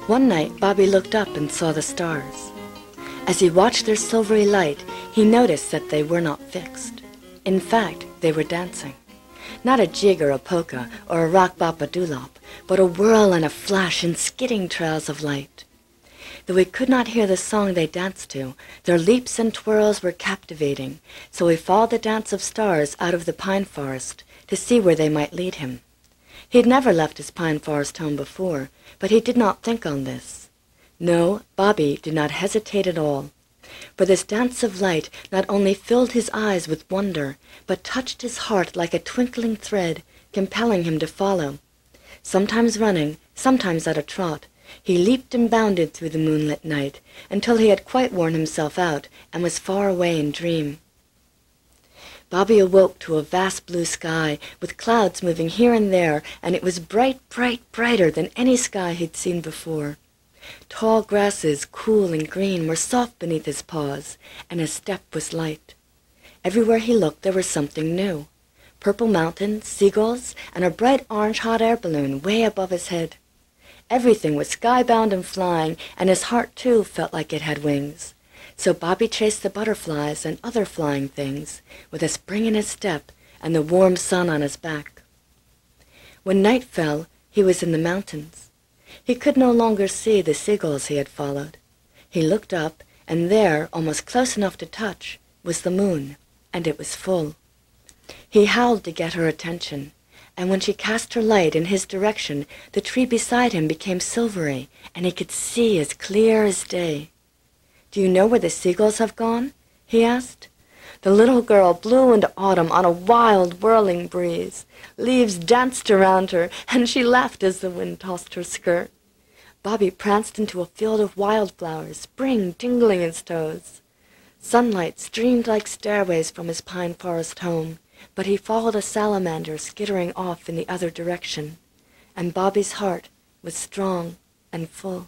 One night, Bobby looked up and saw the stars. As he watched their silvery light, he noticed that they were not fixed. In fact, they were dancing. Not a jig or a polka or a rock-bop-a-doolop, but a whirl and a flash in skidding trails of light. Though he could not hear the song they danced to, their leaps and twirls were captivating, so he followed the dance of stars out of the pine forest to see where they might lead him. He had never left his pine forest home before, but he did not think on this. No, Bobby did not hesitate at all, for this dance of light not only filled his eyes with wonder, but touched his heart like a twinkling thread, compelling him to follow. Sometimes running, sometimes at a trot, he leaped and bounded through the moonlit night, until he had quite worn himself out and was far away in dream. Bobby awoke to a vast blue sky, with clouds moving here and there, and it was bright, bright, brighter than any sky he'd seen before. Tall grasses, cool and green, were soft beneath his paws, and his step was light. Everywhere he looked there was something new. Purple mountains, seagulls, and a bright orange hot air balloon way above his head. Everything was skybound and flying, and his heart, too, felt like it had wings. So Bobby chased the butterflies and other flying things, with a spring in his step and the warm sun on his back. When night fell, he was in the mountains. He could no longer see the seagulls he had followed. He looked up, and there, almost close enough to touch, was the moon, and it was full. He howled to get her attention, and when she cast her light in his direction, the tree beside him became silvery, and he could see as clear as day. "Do you know where the seagulls have gone?" he asked. The little girl blew into autumn on a wild, whirling breeze. Leaves danced around her, and she laughed as the wind tossed her skirt. Bobby pranced into a field of wildflowers, spring tingling his toes. Sunlight streamed like stairways from his pine forest home, but he followed a salamander skittering off in the other direction, and Bobby's heart was strong and full.